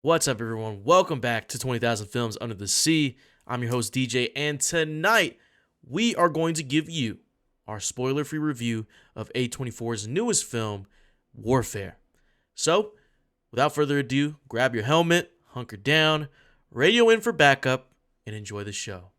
What's up, everyone? Welcome back to 20,000 Films Under the Sea. I'm your host, DJ, and tonight we are going to give you our spoiler-free review of A24's newest film, Warfare. So, without further ado, grab your helmet, hunker down, radio in for backup, and enjoy the show.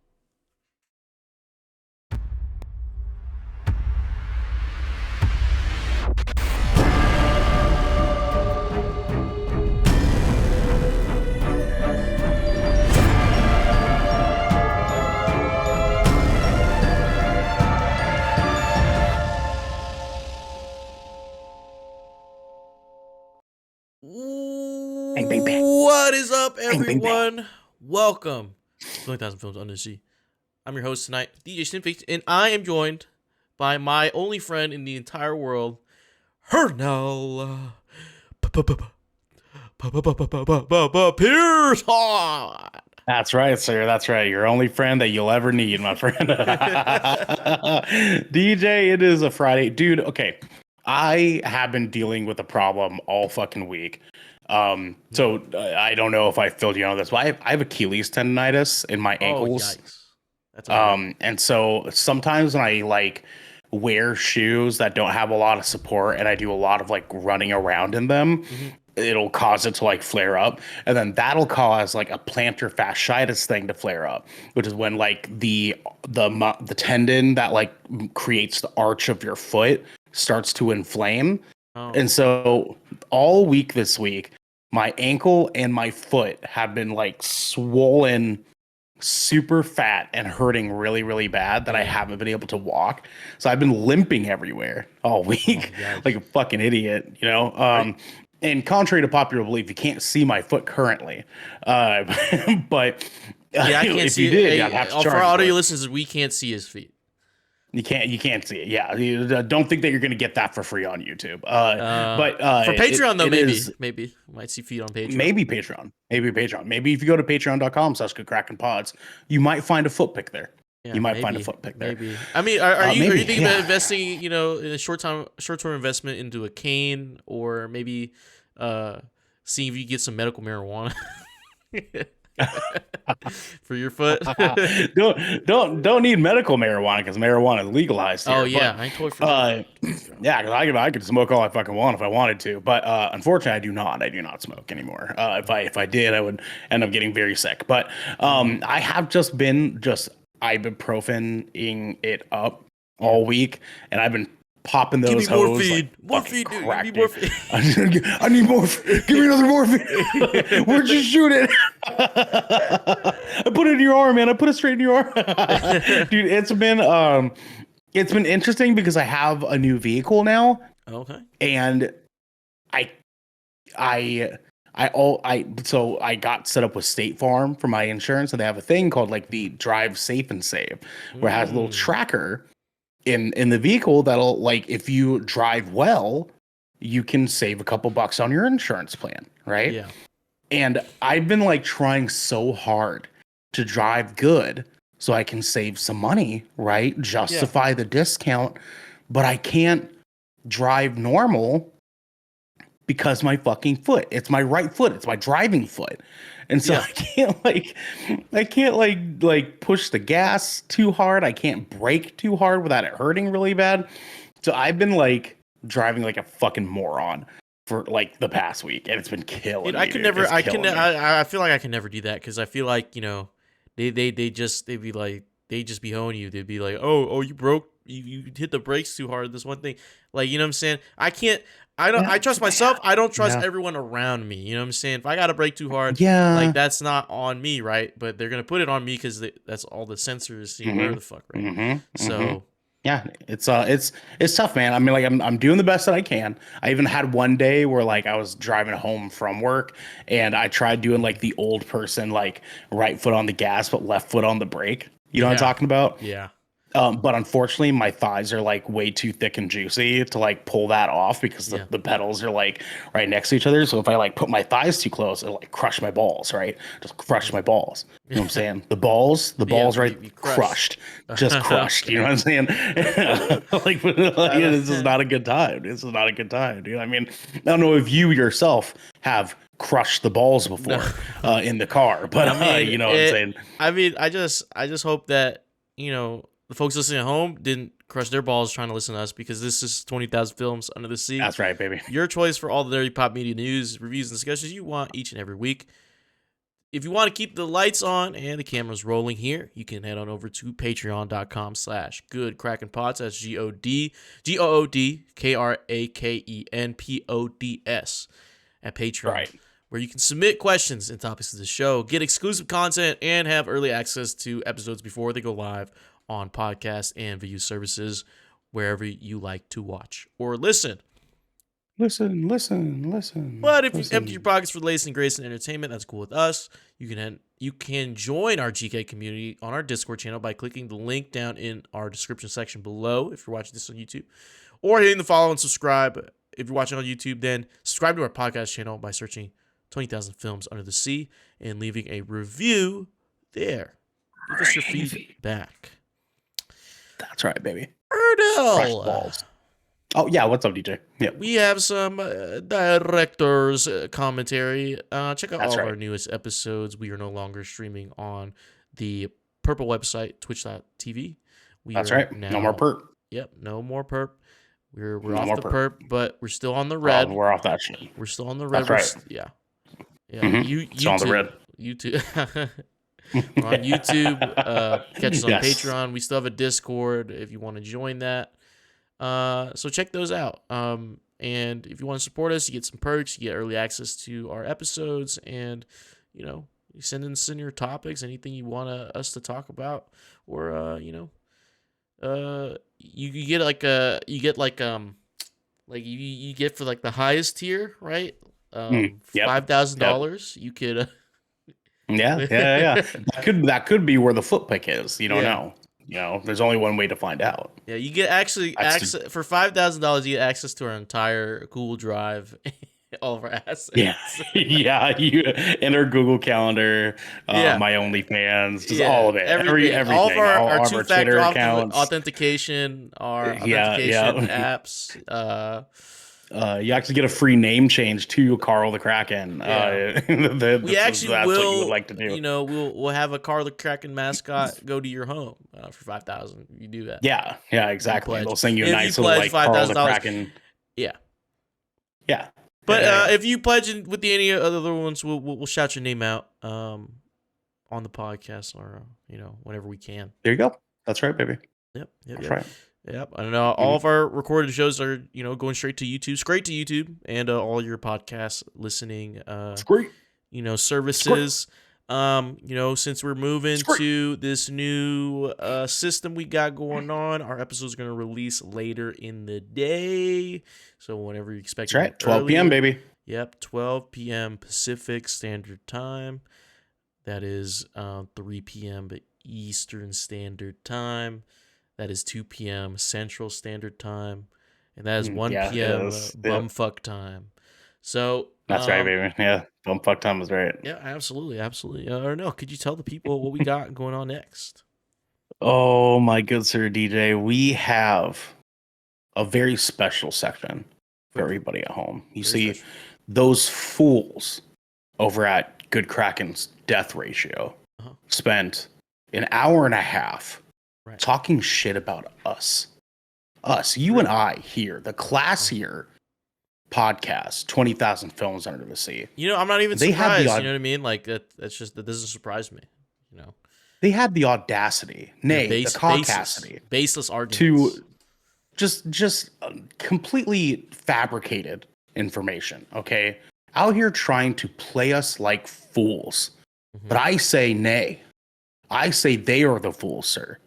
Bang, bang, bang. What is up, Bang, bang, everyone? bang. Welcome to 20,000 Films Under the Sea. I'm your host tonight, DJ Stinface, and I am joined by my only friend in the entire world, Ernell. Pierce. That's right, sir. That's right. Your only friend that you'll ever need, my friend. DJ, it is a Friday. Dude, okay. I have been dealing with a problem all fucking week. So I don't know if I filled you on this, but I have Achilles tendonitis in my ankles. Yikes. That's okay. And so sometimes when I wear shoes that don't have a lot of support and I do a lot of running around in them, it'll cause it to flare up, and then that'll cause a plantar fasciitis thing to flare up, which is when the tendon that creates the arch of your foot starts to inflame. And so all week this week, my ankle and my foot have been swollen, super fat, and hurting really, really bad that I haven't been able to walk. So I've been limping everywhere all week, like a fucking idiot, you know? Right. And contrary to popular belief, you can't see my foot currently. But Yeah, I can't if see you it. did, Hey, I'd have to for charge our you audio for it. listeners, we can't see his feet. You can't see it. Yeah, you don't think that you're gonna get that for free on YouTube. But For Patreon, though, it maybe. is Maybe. Might see feet on Patreon. maybe Patreon. Maybe if you go to patreon.com/Kraken pods, you might find a foot pick there. Yeah, You might maybe, find a foot pick there. Maybe. I mean, are you Maybe, thinking yeah. about investing, in a short-term investment into a cane, or maybe seeing if you get some medical marijuana for your foot? don't need medical marijuana because marijuana is legalized here. Oh yeah, But, I totally forgot. yeah, because I could smoke all I fucking want if I wanted to. But unfortunately, I do not. I do not smoke anymore. If I did, I would end up getting very sick. But I have just been ibuprofening it up all week, and I've been popping Give me those hoes morphine. like Morphine, fucking dude. crack, Give me dude. morphine. I need morphine. Give me another morphine. Where'd you shoot it? I put it in your arm, man. I put it straight in your arm. Dude, it's been interesting because I have a new vehicle now, Okay. and so I got set up with State Farm for my insurance, and they have a thing called the Drive Safe and Save, where it has a little tracker in the vehicle that'll if you drive well, you can save a couple bucks on your insurance plan, right? Yeah. And I've been trying so hard to drive good so I can save some money, right? Justify the discount, but I can't drive normal because my fucking foot. It's my right foot. It's my driving foot. And so I can't push the gas too hard. I can't brake too hard without it hurting really bad. So I've been driving like a fucking moron for the past week, and it's been killing Dude, me. I could dude. never. It's I killing can. me. I feel like I can never do that because I feel like they'd be like they just be honing you. They'd be like, oh, you broke. You hit the brakes too hard. This one thing, you know what I'm saying. I can't. I don't. Yeah. I trust myself. I don't trust Yeah. everyone around me. You know what I'm saying. If I gotta brake too hard, Yeah. that's not on me, right? But they're gonna put it on me because that's all the sensors see. Whatever the fuck, right? So. Yeah, it's tough, man. I mean, I'm doing the best that I can. I even had one day where I was driving home from work, and I tried doing the old person right foot on the gas but left foot on the brake. You know what I'm talking about? Yeah. But unfortunately, my thighs are like way too thick and juicy to like pull that off because Yeah. the pedals are like right next to each other. So if I like put my thighs too close, it'll like crush my balls, right? Just crush my balls. You know what I'm saying? The Yeah, balls, right? you crushed. Crushed, just crushed. You know what I'm saying? Like, this is not a good time. This is not a good time. Dude. I mean, I don't know if you yourself have crushed the balls No. before in the car, but you know what I'm saying? I just hope that, the folks listening at home didn't crush their balls trying to listen to us, because this is 20,000 Films Under the Sea. That's right, baby. Your choice for all the dirty pop media news, reviews, and discussions you want each and every week. If you want to keep the lights on and the cameras rolling here, you can head on over to patreon.com/goodkrakenpods. That's GOODKRAKENPODS at Patreon. Right. Where you can submit questions and topics to the show, get exclusive content, and have early access to episodes before they go live on podcast and video services, wherever you like to watch or listen. Listen. But if you empty your pockets for the latest and greatest in entertainment, that's cool with us. You can join our GK community on our Discord channel by clicking the link down in our description section below if you're watching this on YouTube, or hitting the follow and subscribe. If you're watching on YouTube, then subscribe to our podcast channel by searching 20,000 Films Under the Sea and leaving a review there. Give us your feedback. That's right, baby. Ernell. Balls. Oh, yeah. What's up, DJ? Yeah. We have some director's commentary. Check out all of our newest episodes. We are no longer streaming on the Purple website, twitch.tv. That's right. No more perp. Yep, no more perp. We're No off more the perp, but we're still on the red. We're off that shit. We're still on the red. That's right. Yeah. Mm-hmm. YouTube, on the red. YouTube. We're on YouTube. Catch us on Yes. Patreon. We still have a Discord if you want to join that. So check those out. And if you want to support us, you get some perks. You get early access to our episodes, and you send in your topics, anything you want us to talk about, or you get you get for like the highest tier, right? Yep. $5,000. You could. Yeah. That could be where the foot pick is. You don't know. There's only one way to find out. Yeah, you get access for $5,000. You get access to our entire Google Drive, all of our assets. Yeah, You enter Google Calendar, my OnlyFans, just all of it, everything. All of our Twitter two-factor accounts, authentication, our authentication apps. You actually get a free name change to Carl the Kraken. We actually will. What you would like to do. We'll have a Carl the Kraken mascot go to your home for $5,000. You do that. Yeah, exactly. They'll send you a nice little like Carl the $5,000. Kraken. Yeah. But if you pledge with any other ones, we'll shout your name out on the podcast, or whenever we can. There you go. That's right, baby. Yep. That's right. Yep. I don't know. All of our recorded shows are, going straight to YouTube. Straight to YouTube and all your podcast listening services. Since we're moving to this new system we got going on, our episodes are going to release later in the day. So whenever you expect. That's right. 12 p.m., baby. Yep. 12 p.m. Pacific Standard Time. That is 3 p.m. Eastern Standard Time. That is 2 p.m. Central Standard Time, and that is 1 p.m. bumfuck time. So that's right, baby. Yeah, bumfuck time is right. Yeah, absolutely. Or no, could you tell the people what we got going on next? Oh my good sir, DJ, we have a very special section for everybody at home. You see, those fools over at Good Kraken's Death Ratio spent an hour and a half talking shit about us, you and I here, the classier podcast, 20,000 Films Under the Sea. I'm not even surprised. You know what I mean? Like that doesn't surprise me. They had the audacity, the caucasity, baseless arguments to just completely fabricated information. Okay, out here trying to play us like fools, but I say nay. I say they are the fools, sir.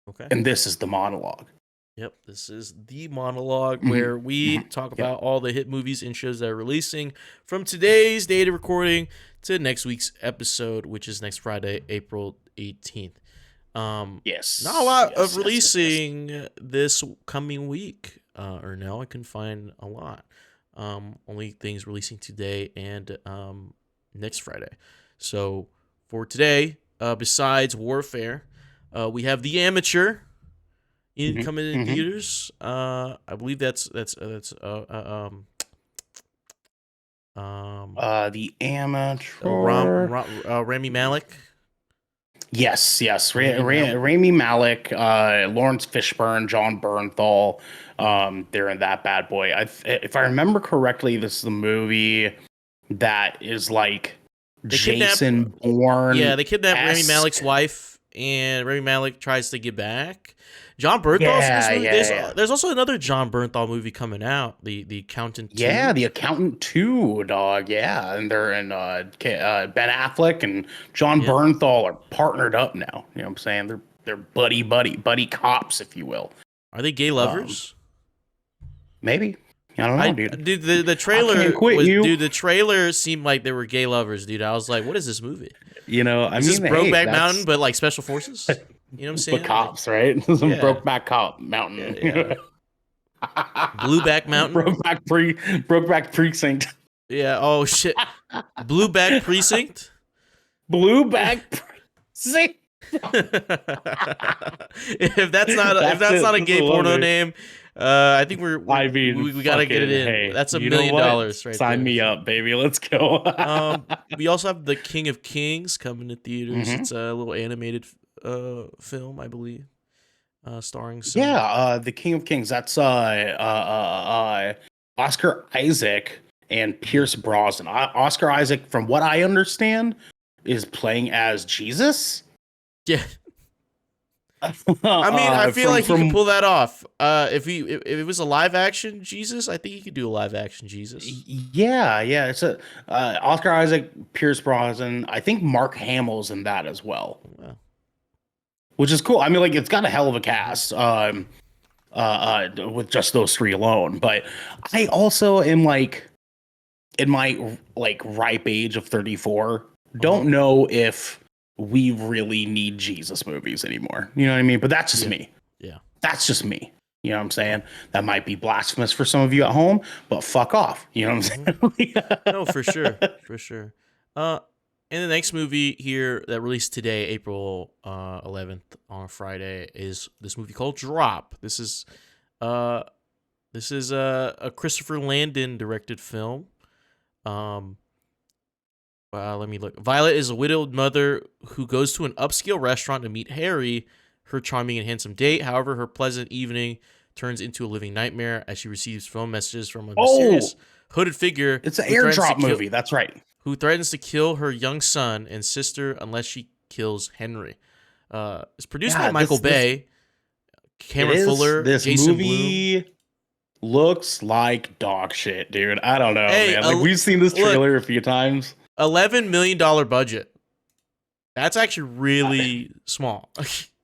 Okay. And this is the monologue. Yep, this is the monologue where we talk about all the hit movies and shows that are releasing from today's date of recording to next week's episode, which is next Friday, April 18th. Not a lot of yes. releasing this coming week. Ernell, I can find a lot. Only things releasing today and next Friday. So for today, besides Warfare, we have The Amateur coming in Mm-hmm. theaters. I believe that's The Amateur. Rami Malek. Yes. Rami Malek. Rami Malek, Lawrence Fishburne, John Bernthal. They're in that bad boy. If I remember correctly, this is the movie that is like They kidnap. Jason Yeah, Bourne they kidnap Rami esque. Malek's wife, and Rami Malek tries to get back. John Bernthal's in this Yeah, movie. yeah, yeah. There's also another John Bernthal movie coming out, the Accountant Yeah, 2. The Accountant 2, dog. Yeah, and they're in Ben Affleck and John Yeah, Bernthal are partnered up now. You know what I'm saying? They're buddy cops, if you will. are they gay Um, lovers? Maybe. I don't I know, dude. dude, the I can't trailer quit was you. dude. The trailer seemed like they were gay lovers, dude. I was like, what is this movie? You know, I Is this mean, hey, Brokeback Mountain, that's but like special forces? You know what I'm but saying? Like, cops, right? Some yeah, Brokeback Cop yeah, Mountain. yeah. Blueback Mountain. Brokeback Precinct. Yeah. Oh shit. Blueback Precinct. Blueback Precinct. If That's that's it. not a I gay love porno it. name, I think I mean, we gotta get it fucking in. hey, That's you know what? $1 million right Sign there. me up, baby. Let's go. We also have The King of Kings coming to theaters. hmm It's a little animated film, I believe, starring Yeah, some. the King of Kings. That's Oscar Isaac and Mhm. Pierce Brosnan. Oscar Isaac, from what I understand, is playing as Jesus. Yeah, I mean, I feel like he could From pull that off. If it was a live action Jesus, I think he could do a live action Jesus. yeah. It's a Oscar Isaac, Pierce Brosnan. I think Mark Hamill's in that as well, Wow. which is cool. I mean, like it's got a hell of a Mhm. cast. With just those three alone. But I also am like in my like ripe age of 34, Uh-huh. don't know if we really need Jesus movies anymore. You know what I mean? But that's just Yeah. me. Yeah. That's just me. You know what I'm Uh-huh. saying? That might be blasphemous for some of you at home, but fuck off. You know what Mhm. I'm saying? No, for sure, for sure. Uh, and the next movie here that released today, April 11th on Friday, is this movie called Drop. Uh this is a Christopher Landon directed film. Um, let me look. Violet is a widowed mother who goes to an upscale restaurant to meet Harry, her charming and handsome date. However, her pleasant evening turns into a living nightmare as she receives phone messages from a Oh, mysterious hooded figure it's an airdrop movie. That's right. who threatens to kill her young son and sister unless she kills Henry. It's produced by Yeah, Michael this Bay, it Cameron is. Fuller, This Jason Blum. movie looks like dog shit, dude. I don't know, Hey, man. Like we've seen this look, trailer a few times. $11 million budget. That's actually really small.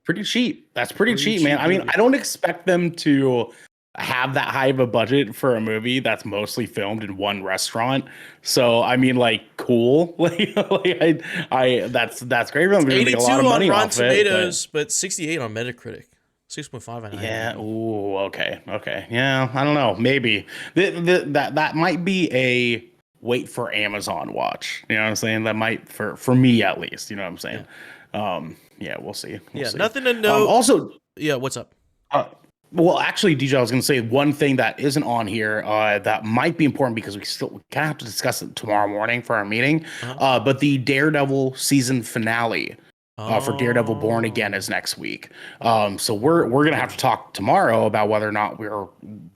Pretty cheap. That's pretty Pretty cheap, man. cheap I mean, movie. I don't expect them to have that high of a budget for a movie that's mostly filmed in one restaurant. So, I mean, like, cool. That's great for them. It's They're gonna make a 82 lot of on money Rotten off it. But Tomatoes, but 68 on Metacritic, 6.5 on yeah, IMDb. ooh, okay. Yeah, I don't know. Maybe that might be a wait for Amazon watch. You know what I'm saying? That might for me at least. You know what I'm saying? Yeah, Yeah, we'll see. We'll yeah. see. Nothing to know. Also, Yeah, what's up? Uh, well, actually, DJ, I was going to say one thing that isn't on here that might be important because we kind of have to discuss it tomorrow morning for our meeting. Uh-huh. But the Daredevil season finale for Daredevil Born Again Oh, is next week. So we're gonna have to talk tomorrow about whether or not we're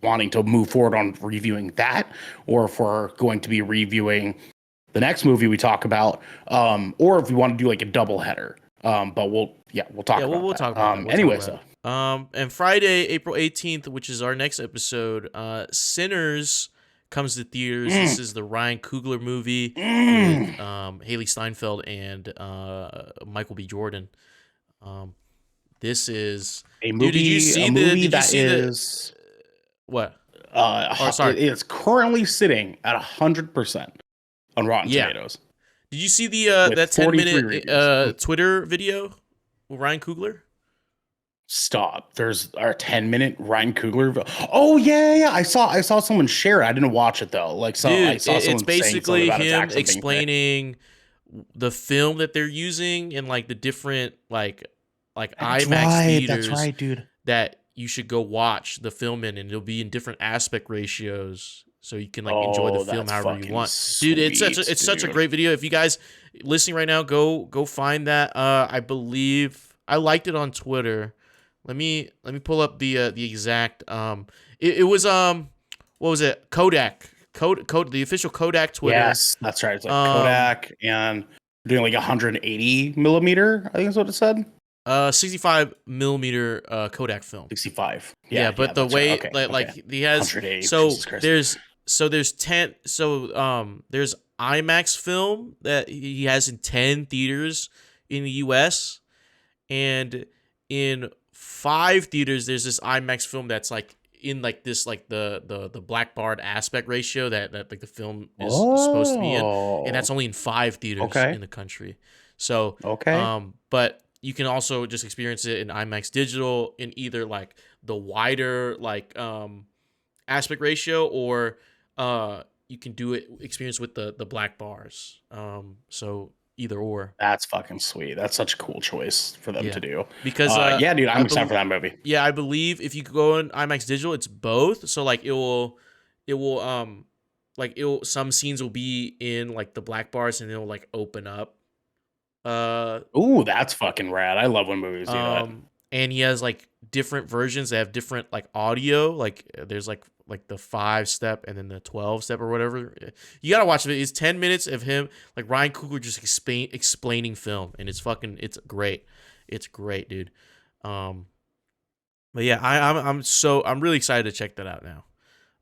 wanting to move forward on reviewing that, or if we're going to be reviewing the next movie we talk about, or if we want to do like a double header. But we'll talk yeah. about We'll that. talk about that. We'll talk Anyway, about so. it. And Friday, April 18th, which is our next episode, Sinners comes to theaters. This Mm, is the Ryan Coogler movie with mm. Haley Steinfeld and Michael B. Jordan. Um, this is dude. A movie Did you that see the is what? Or sorry, it is currently sitting at 100% on Rotten yeah. Tomatoes Did you see the with that 10 43 minute reviews. Twitter video Ryan Coogler? Stop. There's our 10-minute Ryan Coogler. Oh yeah. I saw someone share it. I didn't watch it though. Like I Dude, saw it's someone saying something basically about its him accent being thick. explaining the film that they're using and like the different like That's IMAX right. That's theaters right, dude. that you should go watch the film in, and it'll be in different aspect ratios so you can like enjoy the Oh, film that's however you fucking want. Dude, sweet, it's such a dude. great video. If you guys listening right now, go find that. I believe I liked it on Twitter. Let me pull up the exact it was what was it? Kodak. Code the official Kodak Twitter. Yes, that's right. It's like Um Kodak and doing like 180 millimeter. I think is what it said. 65 millimeter Kodak film. 65. Yeah, Yeah, but the that's right. way Okay, like okay. he has 180. Jesus Christ. there's 10 there's IMAX film that he has in 10 theaters in the US, and in 5 theaters there's this IMAX film that's like in like this like the black barred aspect ratio that like the film is supposed to be in, and Oh, that's only in 5 theaters okay. in the country. So Okay. but you can also just experience it in IMAX digital in either like the wider like aspect ratio, or you can do it experience with the black bars. So either or. That's fucking sweet. That's such a cool choice for them Yeah. to do. Because Yeah, dude, I I'm excited bel for that movie. yeah, I believe if you go in IMAX digital, it's both. So like it will like it'll some scenes will be in like the black bars and it'll like open up. Uh Ooh, that's fucking rad. I love when movies do that. and he has like different versions that have different like audio. Like there's like the 5 step and then the 12 step or whatever. You gotta watch it. It's 10 minutes of him like Ryan Coogler just explaining film, and it's great. It's great, dude. Um, but yeah, I'm really excited to check that out now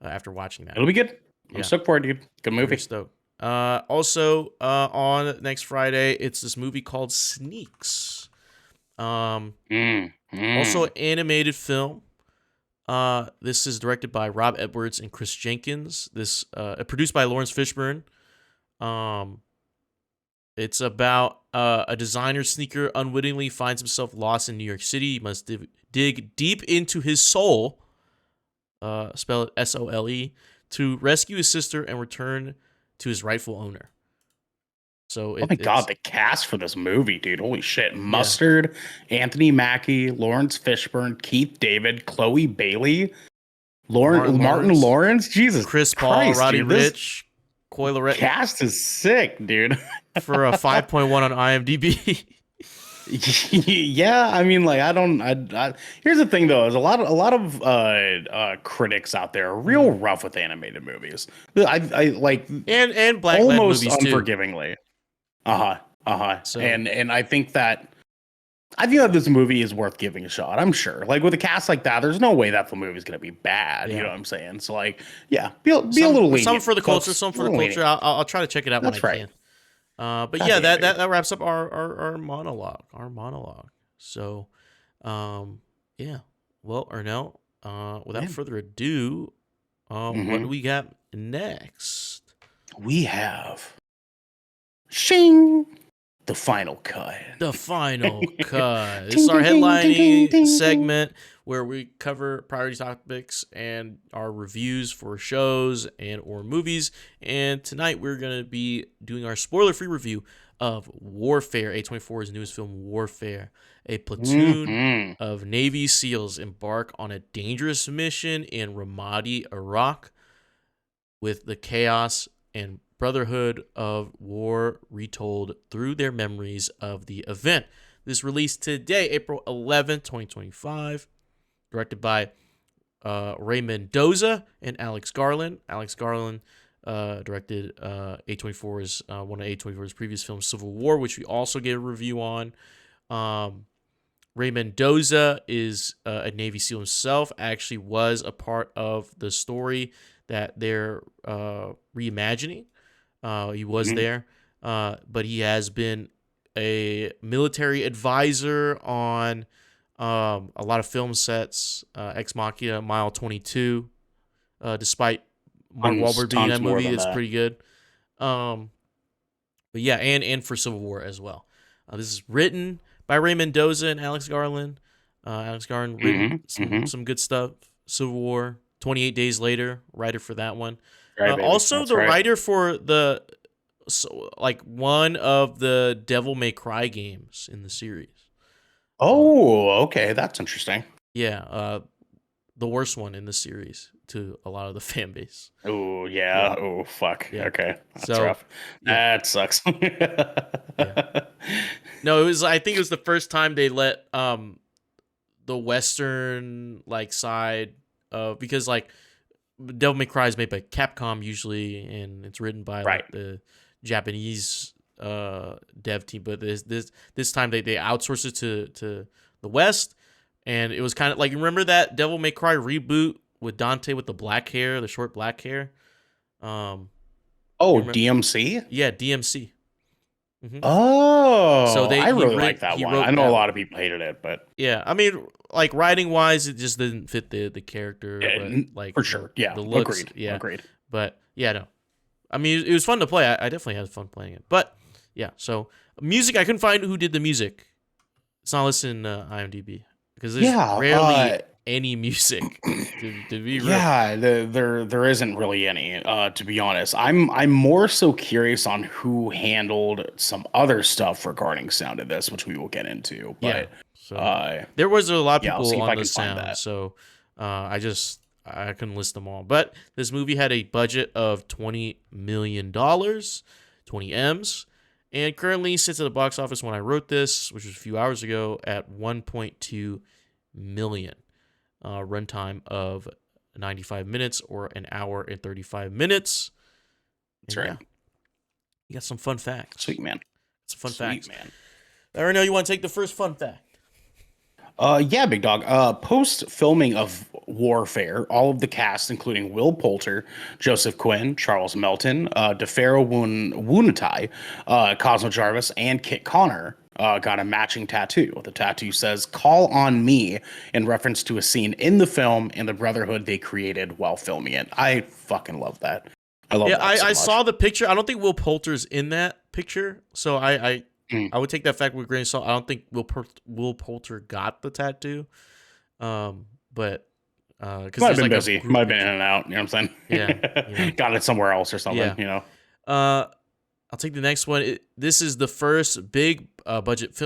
after watching that. It'll be good. I'm Yeah, stoked for it, dude. Good very movie. stoked. Also on next Friday, it's this movie called Sneaks. Um, Mm, Also an mm. animated film. This is directed by Rob Edwards and Chris Jenkins. This produced by Lawrence Fishburne. Um, it's about a designer sneaker unwittingly finds himself lost in New York City. He must dig deep into his soul, spell it SOLE, to rescue his sister and return to his rightful owner. So Oh my it's god, the cast for this movie, dude. Holy shit. yeah, Mustard, Anthony Mackie, Lawrence Fishburne, Keith David, Chloe Bailey, Martin Martin Lawrence, Lawrence. Jesus Chris Paul, Christ, Roddy dude. This Rich, Coy Lorette cast is sick, dude. for a 5.1 on IMDb. Yeah, I mean, like, here's the thing though, is a lot of critics out there are real Mhm. rough with animated movies. I like And black led almost movies too. unforgivingly. Uh-huh. Uh-huh. So And I feel like this movie is worth giving a shot. I'm sure. Like with a cast like that, there's no way that the movie's gonna be bad. You know yeah, what I'm saying? So like, yeah, be a little some lenient, for the culture, folks. some A for the little culture. lenient. I'll try to check it out when I That's right. can. But God yeah, damn, that dude. wraps up our monologue. Our monologue. So, yeah. Well, Ernell, without Yeah. further ado, what do Hmm. we got next? We have Shing, the final cut. The final cut. This is Ding, our ding, ding, ding, ding, headlining ding, ding. segment where we cover priority topics and our reviews for shows and or movies. And tonight we're gonna be doing our spoiler-free review of Warfare, A24's newest film, Warfare. A platoon Mhm. of Navy SEALs embark on a dangerous mission in Ramadi, Iraq, with the chaos and brotherhood of war retold through their memories of the event. This released today, April 11th, 2025, directed by Ray Mendoza and Alex Garland. Alex Garland directed A24's one of A24's previous films, Civil War, which we also gave a review on. Ray Mendoza is a Navy SEAL himself, actually was a part of the story that they're reimagining. He was Mhm. there, but he has been a military advisor on a lot of film sets, Ex Machina, Mile 22, despite Mark Tons, Wahlberg being in tons that more movie, than it's that. pretty good. Um, but yeah, and for Civil War as well. This is written by Ray Mendoza and Alex Garland. Alex Garland written some good stuff. Civil War, 28 Days Later, writer for that one. Right, baby. Also, That's the right. writer for one of the Devil May Cry games in the series. Oh, okay, that's interesting. Yeah, the worst one in the series to a lot of the fan base. Oh, yeah. Oh, fuck. Yeah. Okay, that's So, rough. yeah. That sucks. Yeah. No, I think it was the first time they let the Western side because Devil May Cry is made by Capcom usually, and it's written by Right. the Japanese dev team. But this time they outsourced it to the West, and it was kind of like, remember that Devil May Cry reboot with Dante with the black hair, the short black hair. Oh, remember? DMC. Yeah, DMC. Mm-hmm. Oh, I really he like that one. I wrote know a that lot of people hated it, but yeah, I mean, writing wise, it just didn't fit the character, yeah, but for sure. Yeah, the looks, agreed. yeah, Agreed. but yeah, no, I mean, it was fun to play. I definitely had fun playing it, but yeah. So music, I couldn't find who did the music. It's not listed in IMDb because there's rarely any music. To be real. Yeah, there isn't really any. To be honest, I'm more so curious on who handled some other stuff regarding sound of this, which we will get into. But Yeah. So there was a lot of yeah, I'll see people if I on the can find sound, that. so I couldn't list them all. But this movie had a budget of $20 million, 20 M's, and currently sits at the box office when I wrote this, which was a few hours ago, at 1.2 million. Runtime of 95 minutes or an hour and 35 minutes. That's And right. yeah, you got some fun facts. Sweet man. Some fun Sweet facts. man. Ernell, you want to take the first fun fact? Yeah, big dog. Post filming of Warfare, all of the cast, including Will Poulter, Joseph Quinn, Charles Melton, DeFaro Wunatai, Cosmo Jarvis, and Kit Connor got a matching tattoo. The tattoo says "Call on Me" in reference to a scene in the film and the brotherhood they created while filming it. I fucking love that. I love that so I much. saw the picture. I don't think Will Poulter's in that picture, so I would take that fact with a grain of salt. I don't think Will Poulter got the tattoo, but because Might have been busy. Might have been in and out. You know what I'm saying? Yeah. Got it somewhere else or something. Yeah. You know. I'll take the next one. This is the first big budget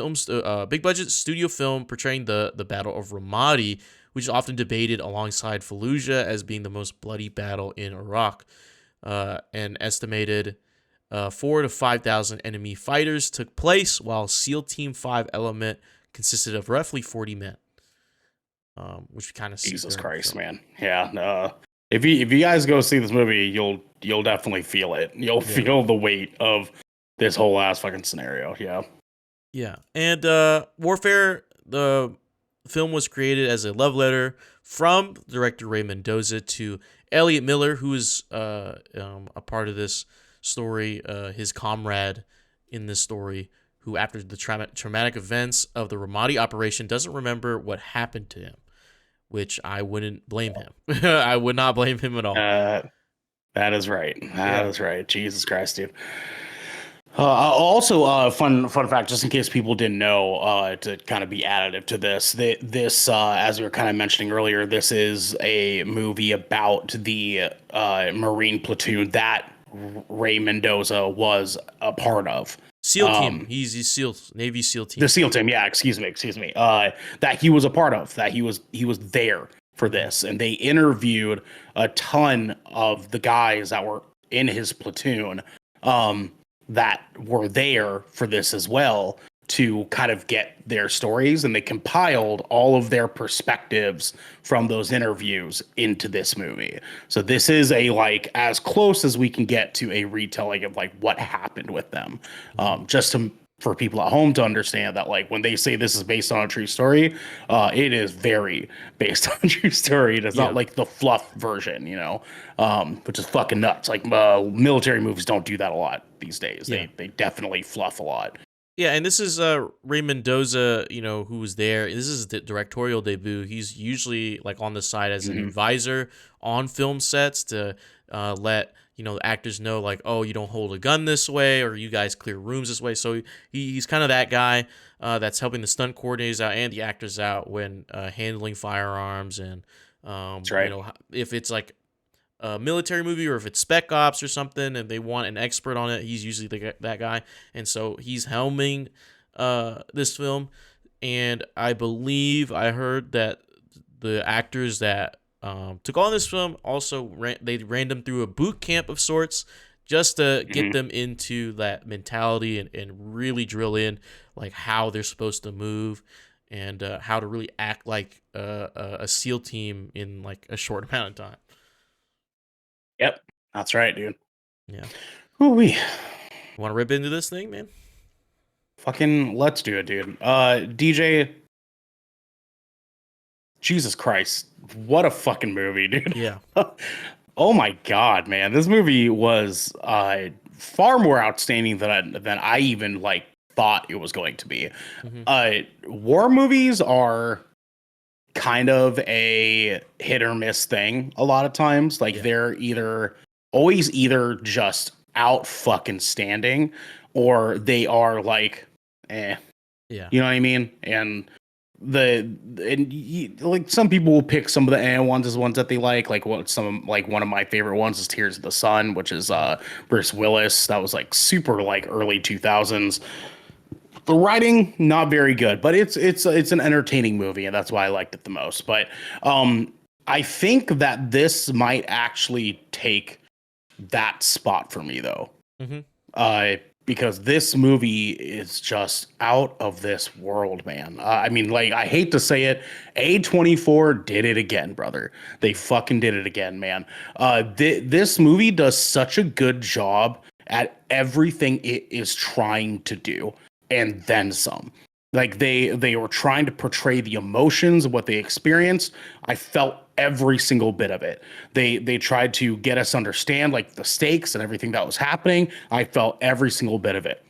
studio film portraying the Battle of Ramadi, which is often debated alongside Fallujah as being the most bloody battle in Iraq. An estimated 4,000 to 5,000 enemy fighters took place, while SEAL Team 5 element consisted of roughly 40 men. Which kind of Jesus Christ, man. Yeah. If you guys go see this movie, you'll definitely feel it. You'll feel the weight of this whole ass fucking scenario. Yeah. Yeah. And Warfare, the film was created as a love letter from director Ray Mendoza to Elliot Miller, who is a part of this story, his comrade in this story, who after the traumatic events of the Ramadi operation doesn't remember what happened to him, which I wouldn't blame him. I would not blame him at all. That is right. That is right. Jesus Christ, dude. Also, fun fact, just in case people didn't know, to kind of be additive to this, this as we were kind of mentioning earlier, this is a movie about the Marine platoon that Ray Mendoza was a part of. SEAL team. He's SEAL, Navy SEAL team. The SEAL team, yeah. Excuse me. That he was a part of. That he was there for this, and they interviewed a ton of the guys that were in his platoon. That were there for this as well to kind of get their stories, and they compiled all of their perspectives from those interviews into this movie. So this is as close as we can get to a retelling of what happened with them. Just for people at home to understand that when they say this is based on a true story, it is very based on a true story. It's not like the fluff version, which is fucking nuts. Military movies don't do that a lot these days. Yeah. They definitely fluff a lot. Yeah, and this is Ray Mendoza, who was there. This is the directorial debut. He's usually on the side as an advisor on film sets to let the actors know like, oh, you don't hold a gun this way, or you guys clear rooms this way. So he's kind of that guy that's helping the stunt coordinators out and the actors out when handling firearms and That's right. if it's like a military movie or if it's spec ops or something and they want an expert on it, he's usually that guy. And so he's helming this film. And I believe I heard that the actors that took on this film also they ran them through a boot camp of sorts just to get them into that mentality and really drill in like how they're supposed to move and how to really act like a SEAL team in like a short amount of time. Yep, that's right, dude. Yeah. Ooh-wee. Want to rip into this thing, man? Fucking let's do it, dude. DJ, Jesus Christ, what a fucking movie, dude. Yeah. Oh my god, man, this movie was far more outstanding than I even like thought it was going to be. War movies are kind of a hit or miss thing a lot of times. Like they're always either just out fucking standing or they are like you know what I mean? And like some people will pick some of the ones as ones that they like one of my favorite ones is Tears of the Sun, which is Bruce Willis. That was like super like early 2000s. The writing not very good, but it's an entertaining movie, and that's why I liked it the most. But I think that this might actually take that spot for me though. Because this movie is just out of this world, man. I mean, like, I hate to say it, A24 did it again, brother. They fucking did it again, man. This movie does such a good job at everything it is trying to do, and then some. Like, they were trying to portray the emotions of what they experienced. I felt every single bit of it. They tried to get us to understand like the stakes and everything that was happening. I felt every single bit of it.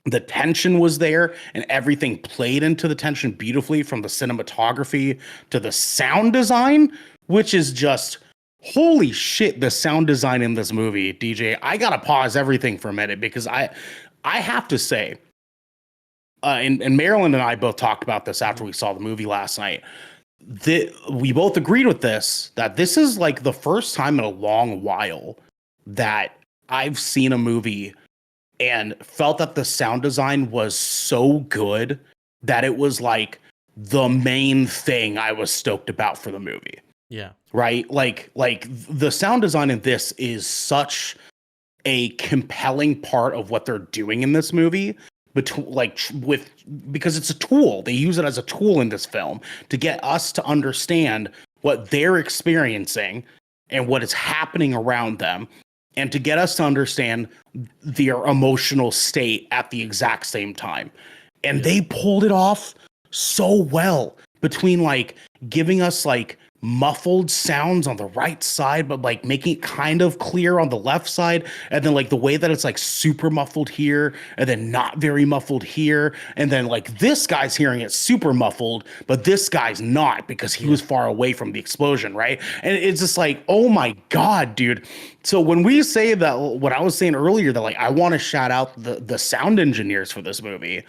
The tension was there and everything played into the tension beautifully, from the cinematography to the sound design, which is just holy shit. The sound design in this movie, DJ, I gotta pause everything for a minute because I have to say, and Marilyn and I both talked about this after we saw the movie last night. We both agreed with this, that this is like the first time in a long while that I've seen a movie and felt that the sound design was so good that it was like the main thing I was stoked about for the movie. Yeah. Right? Like the sound design in this is such a compelling part of what they're doing in this movie. Because it's a tool. They use it as a tool in this film to get us to understand what they're experiencing and what is happening around them, and to get us to understand their emotional state at the exact same time. And they pulled it off so well, between like giving us like muffled sounds on the right side, but like making it kind of clear on the left side, and then like the way that it's like super muffled here and then not very muffled here, and then like this guy's hearing it super muffled but this guy's not because he was far away from the explosion, right? And it's just like, oh my god, dude. So when we say that, what I was saying earlier, that like I want to shout out the sound engineers for this movie,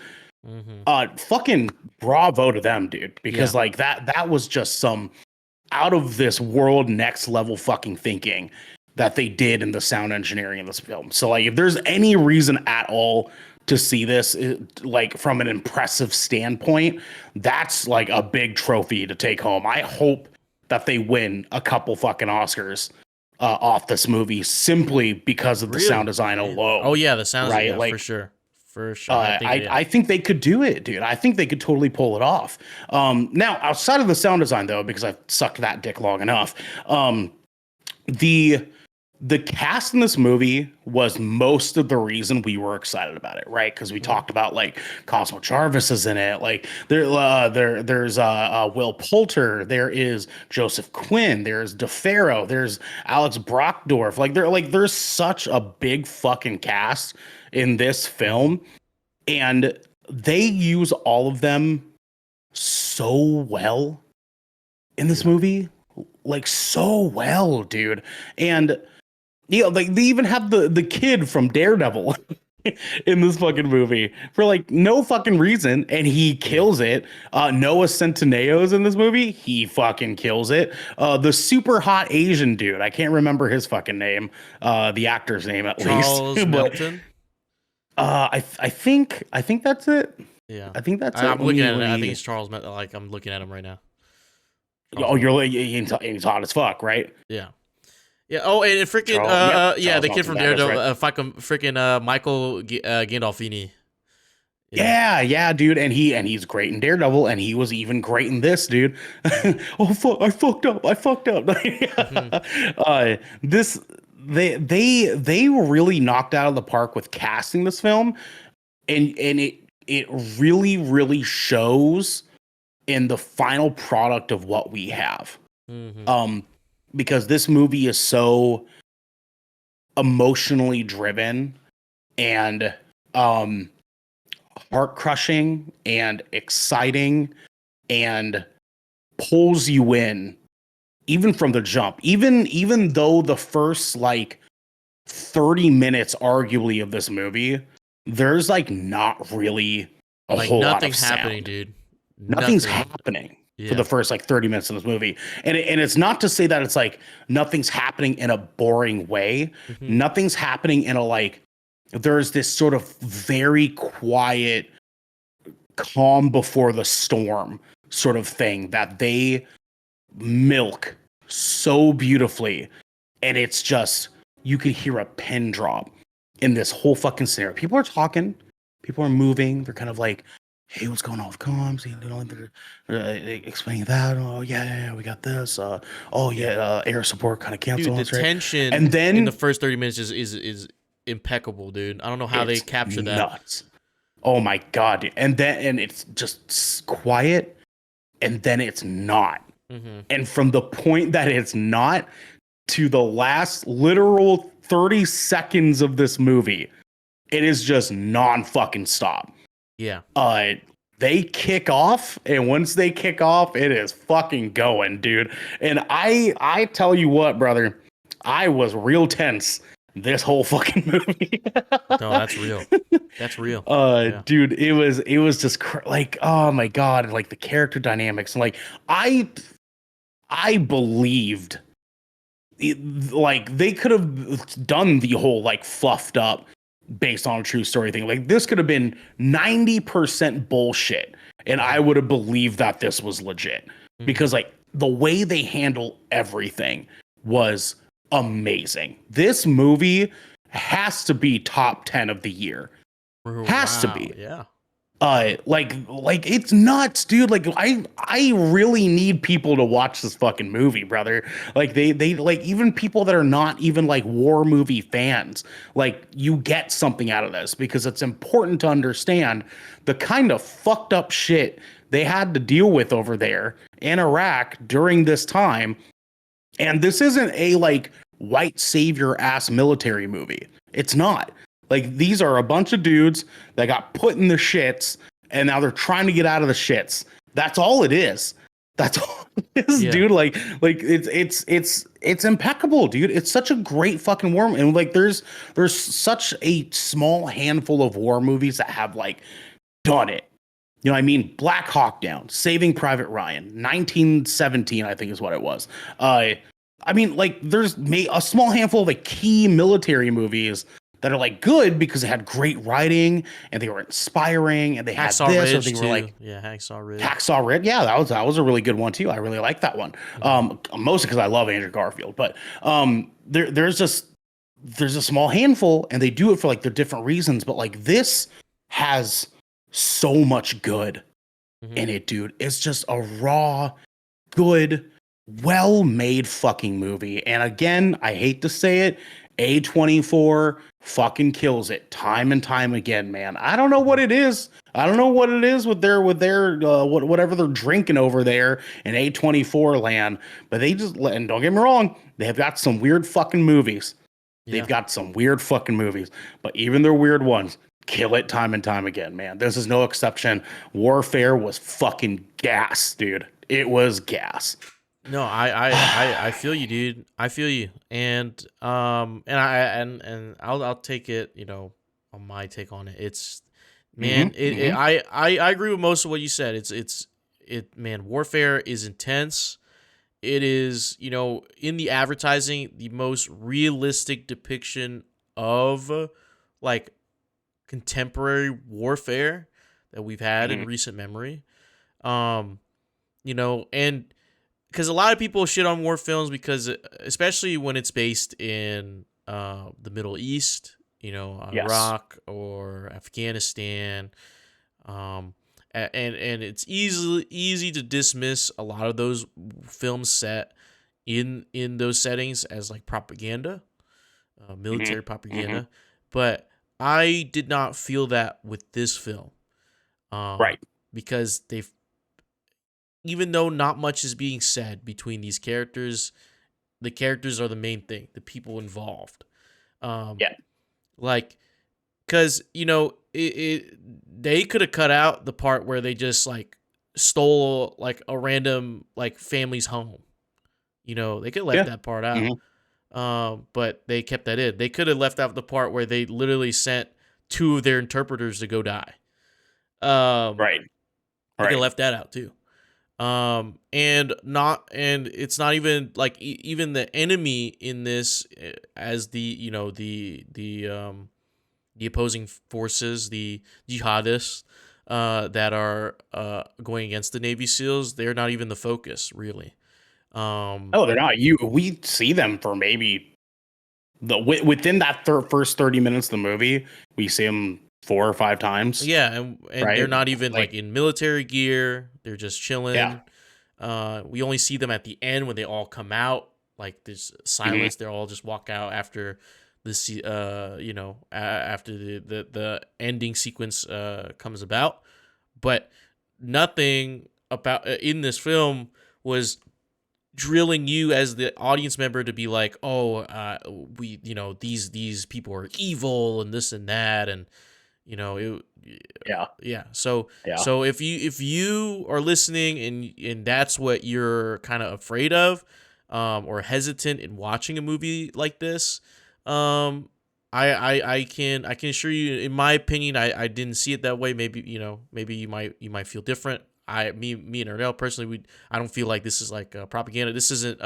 fucking bravo to them, dude, because like that was just some out of this world, next level fucking thinking that they did in the sound engineering in this film. So like, if there's any reason at all to see this, like from an impressive standpoint, that's like a big trophy to take home. I hope that they win a couple fucking Oscars off this movie simply because of the sound design alone. Oh yeah, the sound design, right? Like, for sure. For sure. I think they could do it, dude. I think they could totally pull it off. Now, outside of the sound design, though, because I've sucked that dick long enough, the cast in this movie was most of the reason we were excited about it, right? Because we talked about like Cosmo Jarvis is in it, like there's Will Poulter, there is Joseph Quinn, there's DeFaro, there's Alex Brockdorf, there's such a big fucking cast in this film, and they use all of them so well in this movie, like so well, dude. And Yeah, like they even have the kid from Daredevil in this fucking movie for like no fucking reason, and he Yeah. kills it. Noah Centineo's in this movie. He fucking kills it. The super hot Asian dude, I can't remember his fucking name, the actor's name at least, Charles but Melton. I think that's it. Yeah. I think that's it. I'm Let looking me at it. let I think me. it's Charles Melton. Like I'm looking at him right now. Charles Oh, you're Melton. like he's hot as fuck, right? Yeah. Yeah. Oh, and freaking Charles, yep, yeah, Charles the kid Melton. from That is Daredevil, right. freaking Michael Gandolfini. Yeah. Yeah, dude, and he's great in Daredevil, and he was even great in this, dude. Hmm. Oh fuck, I fucked up. Hmm. This they really knocked out of the park with casting this film, and it really shows in the final product of what we have. Hmm. Um, because this movie is so emotionally driven and um heart crushing and exciting and pulls you in even from the jump. Even though the first like 30 minutes arguably of this movie, there's like not really a Like whole lot of nothing's happening, sound. dude. Nothing's Nothing. happening for the Yeah. first like 30 minutes of this movie. And it's not to say that it's like nothing's happening in a boring way. Hmm. Nothing's happening in a like there's this sort of very quiet calm before the storm sort of thing that they milk so beautifully. And it's just, you could hear a pin drop in this whole fucking scenario. People are talking, people are moving. They're kind of like, hey, what's going on with comms? You know, they're explaining that. Oh, yeah, we got this. Oh, Yeah. yeah, air support kind of Dude, canceled. the That's right. tension And in the then first 30 minutes is impeccable, dude. I don't know how they it's capture that. nuts. Oh my God. Dude. And it's just quiet. And then it's not. Hmm. And from the point that it's not to the last literal 30 seconds of this movie, it is just non fucking stop. Yeah. Uh, they kick off, and once they kick off, it is fucking going, dude. And I tell you what, brother, I was real tense this whole fucking movie. No, that's real. That's real. Yeah. Dude, it was just like, oh my God, like the character dynamics, and like I believed like they could have done the whole like fluffed up based on a true story thing. Like this could have been 90% bullshit, and I would have believed that this was legit Hmm. because like the way they handle everything was amazing. This movie has to be top 10 of the year. Has to Wow. be. Yeah. Like it's nuts, dude. Like I really need people to watch this fucking movie, brother. Like they like even people that are not even like war movie fans, like you get something out of this because it's important to understand the kind of fucked up shit they had to deal with over there in Iraq during this time. And this isn't a like white savior ass military movie. It's not. Like these are a bunch of dudes that got put in the shits and now they're trying to get out of the shits. That's all it is. That's all it is, Yeah. dude. Like it's impeccable, dude. It's such a great fucking war and like there's such a small handful of war movies that have like done it. You know what I mean? Black Hawk Down, Saving Private Ryan, 1917, I think is what it was. I mean, like, there's a small handful of like key military movies that are like good because they had great writing and they were inspiring and they had Hacksaw this or Ridge they were too. like Yeah, Hacksaw Ridge. Hacksaw Ridge. Yeah, that was a really good one too. I really like that one. Hmm. Mostly because I love Andrew Garfield, but there's a small handful and they do it for like their different reasons. But like this has so much good Hmm. in it, dude. It's just a raw, good, well made fucking movie. And again, I hate to say it, A24 fucking kills it time and time again, man. I don't know what it is. I don't know what it is with their whatever they're drinking over there in A24 land, but they just and don't get me wrong, they have got some weird fucking movies. Yeah. They've got some weird fucking movies, but even their weird ones kill it time and time again, man. This is no exception. Warfare was fucking gas, dude. It was gas. No, I feel you, dude. I feel you, and I'll take it. On my take on it, it's man. Hmm. I agree with most of what you said. Man. Warfare is intense. It is in the advertising the most realistic depiction of like contemporary warfare that we've had in Hmm. recent memory. Um, and because a lot of people shit on war films because especially when it's based in the Middle East, Yes. Iraq or Afghanistan, um, and it's easy to dismiss a lot of those films set in those settings as like propaganda, Hmm. military Hmm. propaganda, but I did not feel that with this film, Right. because they've even though not much is being said between these characters, the characters are the main thing, the people involved. Um, Yeah. like, because they could have cut out the part where they just like stole like a random like family's home. They could have left Yeah. that part out. Hmm. But they kept that in. They could have left out the part where they literally sent two of their interpreters to go die. Um, Right. they could have Right. left that out too. And it's not even like even the enemy in this, as the opposing forces, the jihadists that are going against the Navy SEALs, they're not even the focus really. Um, Oh, they're not. We see them for maybe within that first 30 minutes of the movie. We see them 4 or 5 times. yeah, and they're Right. not even Like, like in military gear. They're just yeah. chilling. We only see them at the end when they all come out. Like there's Hmm. silence. They're all just walk out after after the ending sequence comes about. But nothing about in this film was drilling you as the audience member to be like, oh, we, these people are evil and this and that, and it, Yeah. yeah. So Yeah. so if you are listening and that's what you're kind of afraid of, or hesitant in watching a movie like this, I can assure you, in my opinion, I didn't see it that way. Maybe maybe you might feel different. Me and Ernell personally, I don't feel like this is like propaganda. This isn't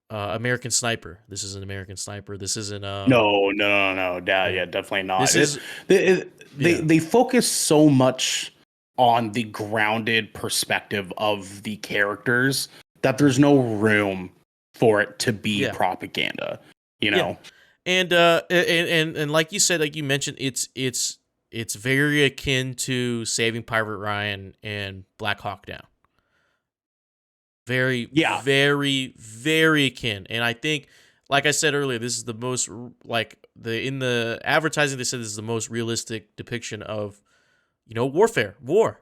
American Sniper. This is an American Sniper. This isn't No, no, no, no. Yeah, yeah. yeah, definitely not. This is They yeah. they focus so much on the grounded perspective of the characters that there's no room for it to be Yeah. propaganda. You Yeah. know? And like you said, like you mentioned, it's very akin to Saving Private Ryan and Black Hawk Down. Very, Yeah. very, very akin. And I think, like I said earlier, this is the most like the in the advertising they said this is the most realistic depiction of warfare, war.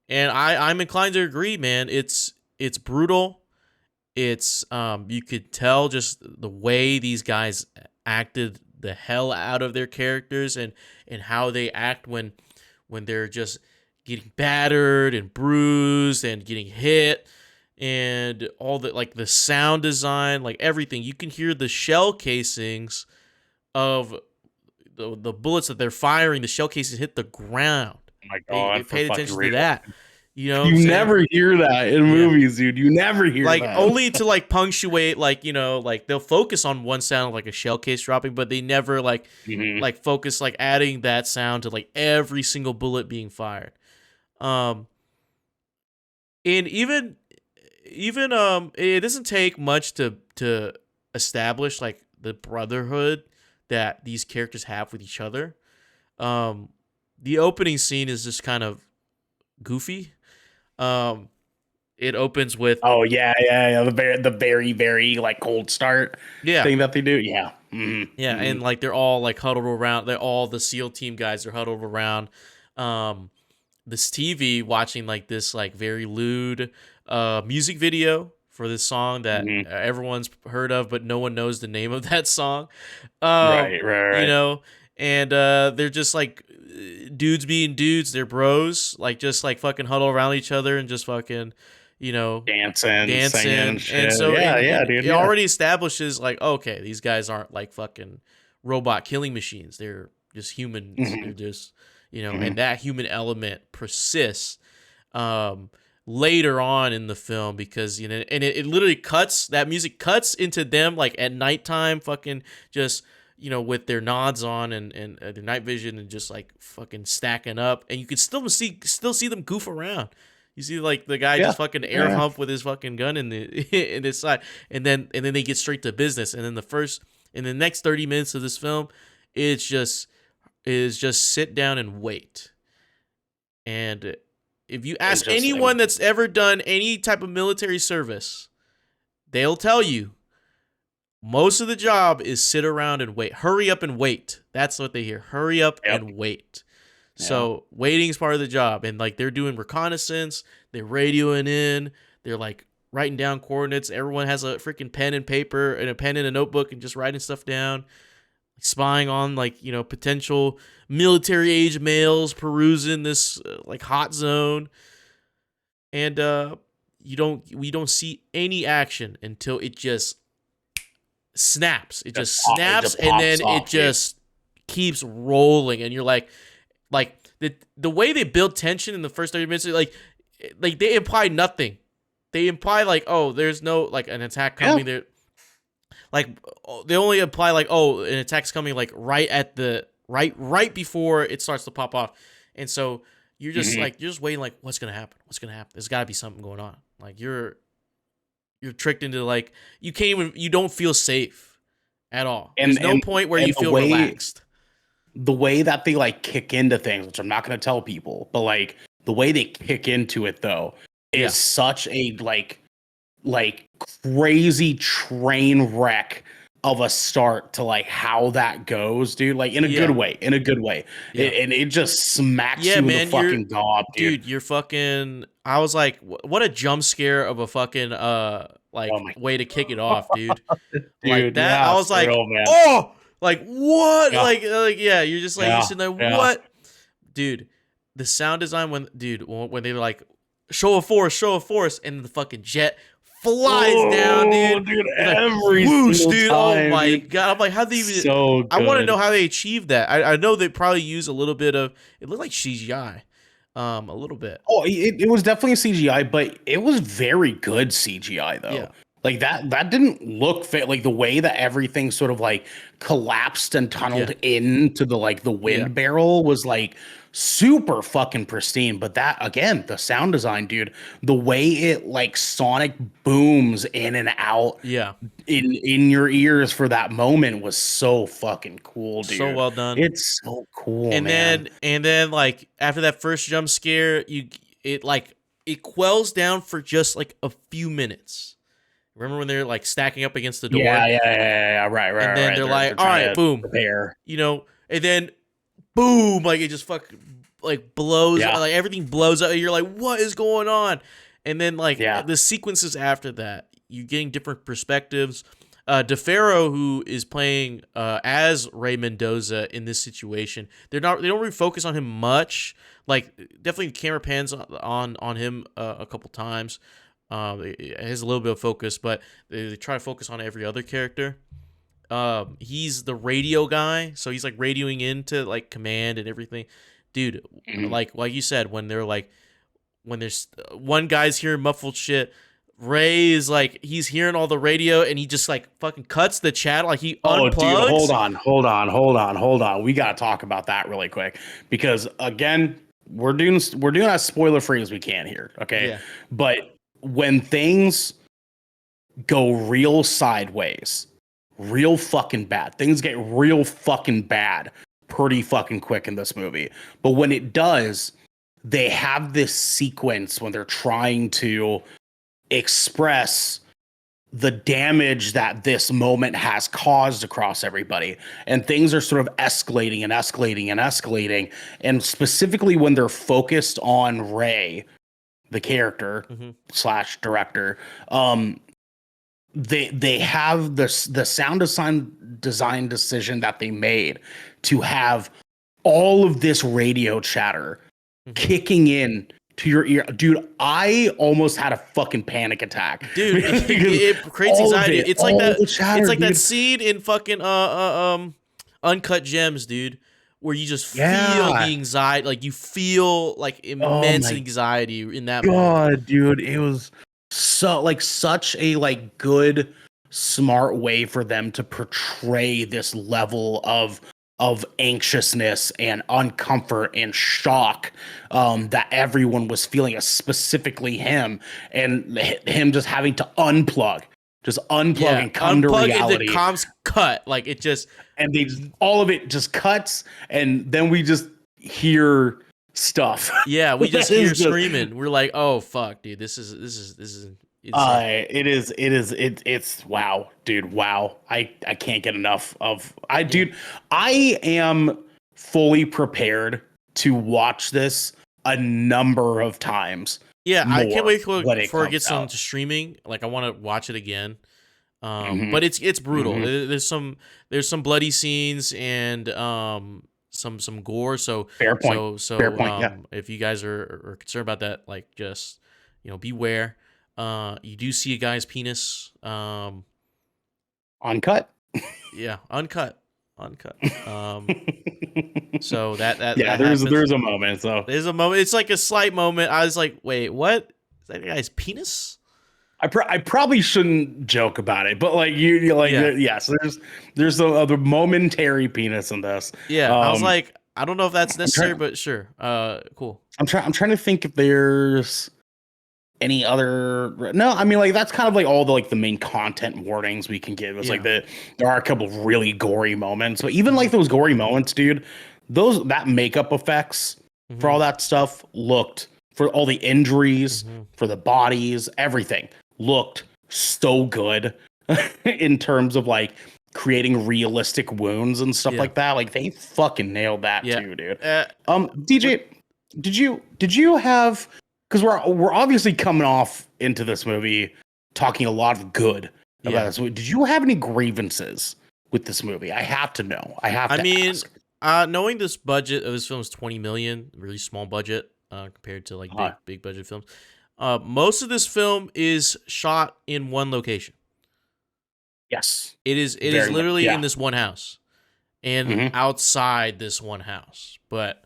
And I'm inclined to agree, man. It's brutal. It's you could tell just the way these guys acted the hell out of their characters, and how they act when they're just getting battered and bruised and getting hit, and all the like the sound design, like everything. You can hear the shell casings of the bullets that they're firing. The shell casings hit the ground. Oh my They God, for paid fucking attention to real. that. You know what I'm You saying? never hear that in Yeah. movies, dude. You never hear Like that. only to like punctuate, like like they'll focus on one sound like a shell case dropping, but they never Hmm. like focus like adding that sound to like every single bullet being fired. Um and even it doesn't take much to establish like the brotherhood that these characters have with each other. Um the opening scene is just kind of goofy. Um it opens with Oh yeah, yeah, yeah. The very, very like cold start yeah. thing that they do. Yeah. Hmm. Yeah, Hmm. and like they're all like huddled around. They're all the SEAL team guys are huddled around um this TV watching like this like very lewd music video for this song that Hmm. everyone's heard of, but no one knows the name of that song. Um Right, right, you right. know, and they're just like dudes being dudes, they're bros, like just like fucking huddle around each other and just fucking, you know, dancing, singing, and and shit. so Yeah, dude. it already establishes like, okay, these guys aren't like fucking robot killing machines. They're just humans. Hmm. They're just, you know, Hmm. and that human element persists later on in the film because, you know, and it literally cuts, that music cuts into them like at nighttime, fucking just, you know, with their nods on and their night vision and just like fucking stacking up, and you can still see them goof around. You see like the guy Yeah. just fucking air Yeah. hump with his fucking gun in the in his side, and then they get straight to business, and then in the next 30 minutes of this film, it's just sit down and wait. And if you It's ask just anyone that's ever done any type of military service, they'll tell you most of the job is sit around and wait. Hurry up and wait. That's what they hear. Hurry up Yep. and wait. Yeah. So waiting is part of the job. And like they're doing reconnaissance, they're radioing in, they're like writing down coordinates. Everyone has a freaking pen and paper and a pen and a notebook and just writing stuff down. Spying on like, you know, potential military age males perusing this like hot zone. And we don't see any action until it just snaps. It just snaps, and then it just keeps rolling, and you're like the way they build tension in the first 30 minutes, like they imply nothing. They imply like, oh, there's no like an attack coming. There, like they only imply like, oh, an attack's coming like right at the right before it starts to pop off, and so you're just like you're just waiting like, what's gonna happen? What's gonna happen? There's got to be something going on. Like you're tricked into like you don't feel safe at all. There's no point where you feel relaxed. The way that they like kick into things, which I'm not going to tell people, but like the way they kick into it though is such a like crazy train wreck of a start to like how that goes, dude. Like in a good way, Yeah. And it just smacks you in the fucking gob, dude. You're fucking. I was like, what a jump scare of a fucking way to kick it off, dude. Like that, I was like, oh, like what? Yeah. Like yeah, you're just like you're sitting there, what, dude? The sound design when they were like, show of force, and the fucking jet flies down, dude. Every whoosh, dude. time, Oh my dude. god! I'm like, how do they even? So I want to good. know how they achieved that. I know they probably use a little bit of. It looked like CGI, a little bit. Oh, it was definitely CGI, but it was very good CGI though. Yeah. Like that didn't look fit. Like the way that everything sort of like collapsed and tunneled into the like the wind barrel was like super fucking pristine. But that again, the sound design, dude, the way it like sonic booms in and out, in your ears for that moment was so fucking cool, dude. So well done. It's so cool, and man. then like after that first jump scare, it quells down for just like a few minutes. Remember when they're like stacking up against the door? Yeah. Right. And then they're like, all right, boom. Prepare. You know, and then boom, like it just fucking like blows, like everything blows up. And you're like, what is going on? And then like the sequences after that, you're getting different perspectives. DeFaro, who is playing as Ray Mendoza in this situation, they don't really focus on him much. Like definitely the camera pans on him a couple times. It has a little bit of focus, but they try to focus on every other character. He's the radio guy, so he's like radioing into like command and everything. Dude, like you said, when there's one guy's hearing muffled shit, Ray is like, he's hearing all the radio and he just like fucking cuts the chat, like he unplugs. Dude, hold on. We gotta talk about that really quick because again, we're doing as spoiler free as we can here, okay? But when things go real sideways, real fucking bad, things get real fucking bad pretty fucking quick in this movie. But when it does, they have this sequence when they're trying to express the damage that this moment has caused across everybody. And things are sort of escalating. And specifically when they're focused on Ray, the character / director, they have the sound design decision that they made to have all of this radio chatter kicking in to your ear, dude. I almost had a fucking panic attack, dude. It creates anxiety. It's like that. Chatter, it's like dude. that scene in fucking Uncut Gems, dude, where you just feel the anxiety, like you feel like immense anxiety in that moment. Dude, it was such a good, smart way for them to portray this level of anxiousness and uncomfort and shock that everyone was feeling, specifically him, and him just having to unplug and come to reality. And the comms cut, like it just, and all of it just cuts, and then we just hear stuff. Yeah, we just hear screaming. We're like, oh fuck, dude, this is insane. It's wow, dude. Wow. I can't get enough of dude. I am fully prepared to watch this a number of times. Yeah, I can't wait before it gets onto streaming. Like I want to watch it again. But it's brutal. Mm-hmm. There's some bloody scenes and some gore. So fair point. Fair point. If you guys are concerned about that, like just beware. You do see a guy's penis. Uncut. Yeah, uncut. So that there's a moment. So there's a moment. It's like a slight moment. I was like, wait, what? Is that a guy's penis? I probably shouldn't joke about it, but like you like yes, there's a momentary penis in this. Yeah, I was like, I don't know if that's necessary, but sure. Cool. I'm trying to think if there's any other. No, I mean, like that's kind of like all the main content warnings we can give. It's like there are a couple of really gory moments, but even like those gory moments, dude, that makeup effects for all that stuff looked, for all the injuries, for the bodies, everything looked so good in terms of like creating realistic wounds and stuff like that. Like they fucking nailed that too, dude. DJ, did you have, because we're obviously coming off into this movie talking a lot of good about this movie. Did you have any grievances with this movie? I have to know. I mean, knowing this budget of this film is $20 million, really small budget compared to like big budget films. Most of this film is shot in one location. Yes, it is literally in this one house and outside this one house, but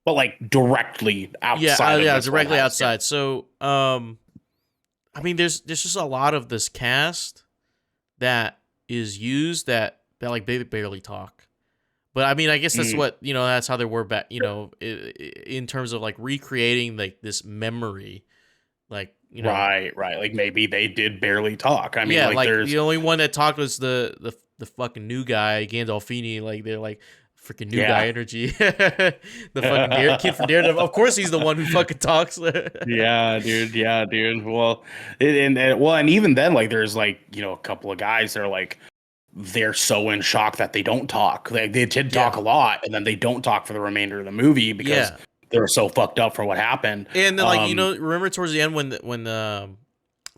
like directly outside. Yeah, directly outside. Yeah. So, I mean, there's just a lot of this cast that is used that like they barely talk. But I mean, I guess that's what that's how they were back. In terms of like recreating like this memory, like right. Like maybe they did barely talk. I mean, yeah, like the only one that talked was the fucking new guy Gandolfini. Like they're like freaking new guy energy. The fucking kid from Daredevil. Of course, he's the one who fucking talks. Yeah, dude. Well, and even then, like there's like a couple of guys that are like, they're so in shock that they don't talk. They did talk a lot, and then they don't talk for the remainder of the movie because they're so fucked up for what happened. And then, like remember towards the end when that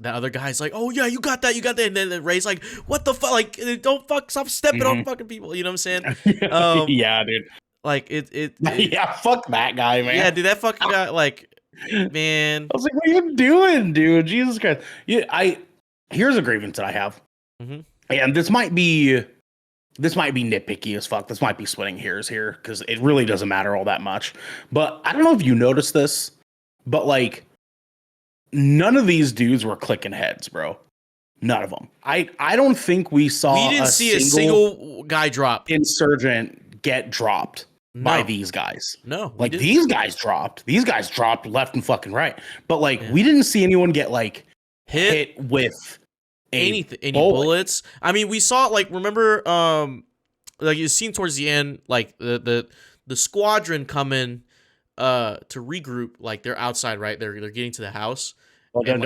other guy's like, "Oh yeah, you got that," and then Ray's like, "What the fuck? Like, don't stop stepping on fucking people." You know what I'm saying? Yeah, dude. Like it yeah, fuck that guy, man. Yeah, dude, that fucking guy. Like, man, I was like, "What are you doing, dude? Jesus Christ!" Yeah, here's a grievance that I have. And this might be nitpicky as fuck. This might be splitting hairs here because it really doesn't matter all that much. But I don't know if you noticed this, but like none of these dudes were clicking heads, bro. None of them. I don't think we saw. We didn't see a single guy drop. Insurgent get dropped by these guys. No, like these guys dropped. These guys dropped left and fucking right. But like we didn't see anyone get like hit with any bullets. I mean, we saw like, remember like you seen towards the end, like the squadron coming to regroup, like they're outside, right? They're getting to the house. Well, don't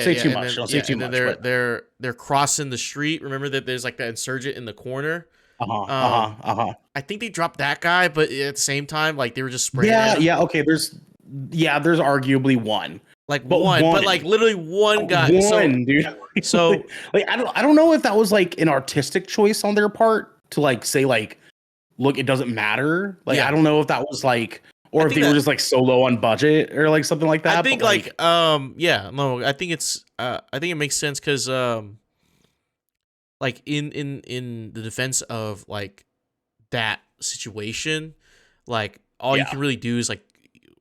say too much. Don't say too much. They're crossing the street. Remember that there's like that insurgent in the corner. I think they dropped that guy, but at the same time, like they were just spraying. Yeah. Okay. There's arguably one. Like but like literally one guy. Dude. So like I don't know if that was like an artistic choice on their part to like say like look, it doesn't matter. Like, Yeah. I don't know if that was like, or if they were just like so low on budget or like something like that. I think but, like yeah, no, I think it's I think it makes sense because like in the defense of like that situation, like all you yeah, can really do is like